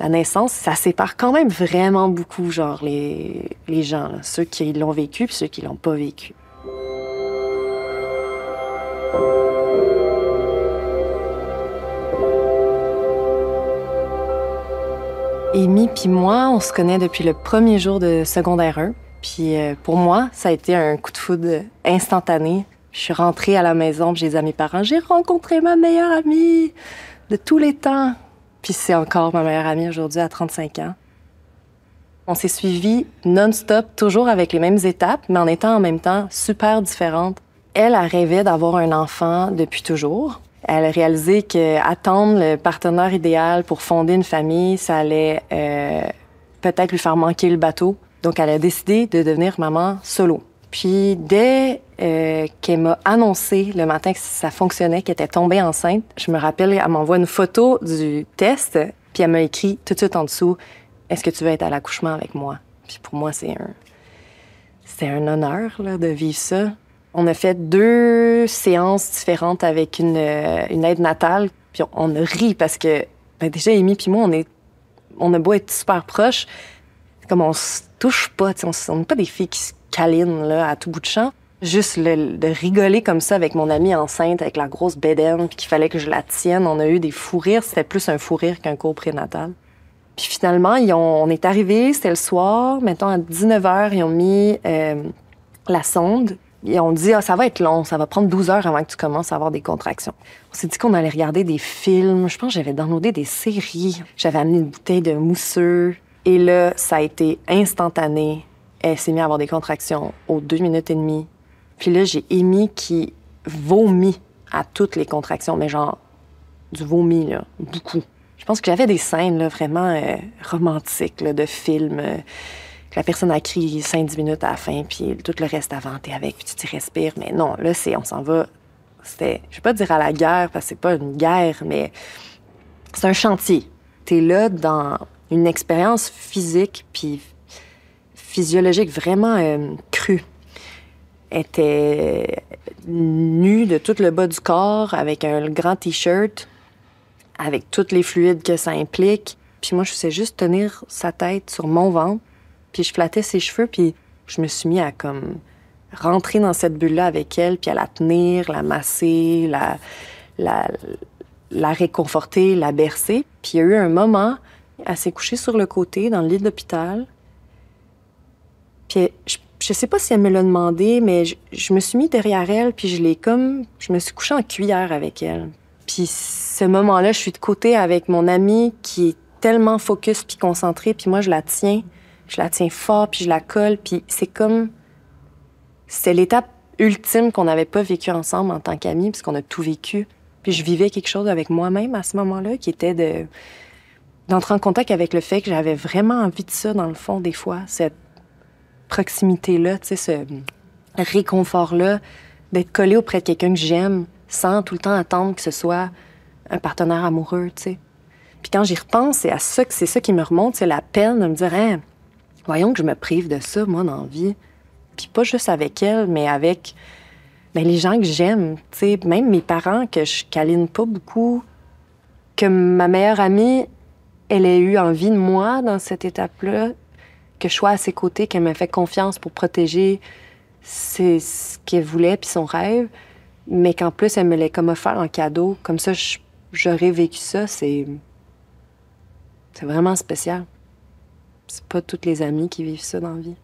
la naissance, ça sépare quand même vraiment beaucoup, genre, les gens, là, ceux qui l'ont vécu puis ceux qui l'ont pas vécu. Amy puis moi, on se connaît depuis le premier jour de secondaire 1. Puis pour moi, ça a été un coup de foudre instantané. Je suis rentrée à la maison, puis j'ai dit à mes parents, j'ai rencontré ma meilleure amie de tous les temps. Puis c'est encore ma meilleure amie aujourd'hui à 35 ans. On s'est suivis non-stop, toujours avec les mêmes étapes, mais en étant en même temps super différentes. Elle rêvait d'avoir un enfant depuis toujours. Elle a réalisé qu'attendre le partenaire idéal pour fonder une famille, ça allait peut-être lui faire manquer le bateau. Donc, elle a décidé de devenir maman solo. Puis, dès qu'elle m'a annoncé le matin que ça fonctionnait, qu'elle était tombée enceinte, je me rappelle, elle m'envoie une photo du test, puis elle m'a écrit tout de suite en dessous, « Est-ce que tu veux être à l'accouchement avec moi? » Puis pour moi, c'est un honneur là, de vivre ça. On a fait 2 séances différentes avec une aide natale, puis on a ri parce que, déjà, Amy puis moi, on a beau être super proches, comme on se touche pas, on n'est pas des filles qui se câlinent là, à tout bout de champ. Juste de rigoler comme ça avec mon amie enceinte, avec la grosse bédaine, puis qu'il fallait que je la tienne. On a eu des fous rires. C'était plus un fou rire qu'un cours prénatal. Puis finalement, on est arrivés, c'était le soir. Mettons, à 19h, ils ont mis la sonde. Ils ont dit, ça va être long, ça va prendre 12 heures avant que tu commences à avoir des contractions. On s'est dit qu'on allait regarder des films. Je pense que j'avais downloadé des séries. J'avais amené une bouteille de mousseux. Et là, ça a été instantané. Elle s'est mise à avoir des contractions aux 2 minutes et demie. Puis là, j'ai Amy qui vomit à toutes les contractions, mais genre du vomi, là, beaucoup. Je pense que j'avais des scènes là, vraiment romantiques là, de films. Que la personne a crié 5-10 minutes à la fin, puis tout le reste avant, t'es avec, puis tu t'y respires. Mais non, là, on s'en va. Je vais pas dire à la guerre, parce que c'est pas une guerre, mais c'est un chantier. T'es là dans une expérience physique puis physiologique vraiment crue. Elle était nue de tout le bas du corps, avec un grand T-shirt, avec tous les fluides que ça implique. Puis moi, je faisais juste tenir sa tête sur mon ventre, puis je flattais ses cheveux, puis je me suis mis à comme rentrer dans cette bulle-là avec elle, puis à la tenir, la masser, la réconforter, la bercer. Puis il y a eu un moment, elle s'est couchée sur le côté, dans le lit de l'hôpital. Puis je sais pas si elle me l'a demandé, mais je me suis mis derrière elle, puis je me suis couchée en cuillère avec elle. Puis ce moment-là, je suis de côté avec mon amie qui est tellement focus puis concentrée, puis moi, je la tiens fort, puis je la colle, puis c'est l'étape ultime qu'on n'avait pas vécue ensemble en tant qu'amis, puisqu'on a tout vécu. Puis je vivais quelque chose avec moi-même à ce moment-là, qui était d'entrer en contact avec le fait que j'avais vraiment envie de ça, dans le fond, des fois, cette proximité-là, tu sais, ce réconfort-là, d'être collé auprès de quelqu'un que j'aime, sans tout le temps attendre que ce soit un partenaire amoureux, tu sais. Puis quand j'y repense, c'est ça qui me remonte, c'est la peine de me dire, hein, voyons que je me prive de ça, moi, dans la vie. Puis pas juste avec elle, mais avec les gens que j'aime, tu sais, même mes parents que je câline pas beaucoup, que ma meilleure amie, elle ait eu envie de moi dans cette étape-là, que je sois à ses côtés, qu'elle me fait confiance pour protéger ce qu'elle voulait puis son rêve, mais qu'en plus, elle me l'ait comme offert en cadeau. Comme ça, j'aurais vécu ça, c'est vraiment spécial. C'est pas toutes les amies qui vivent ça dans la vie.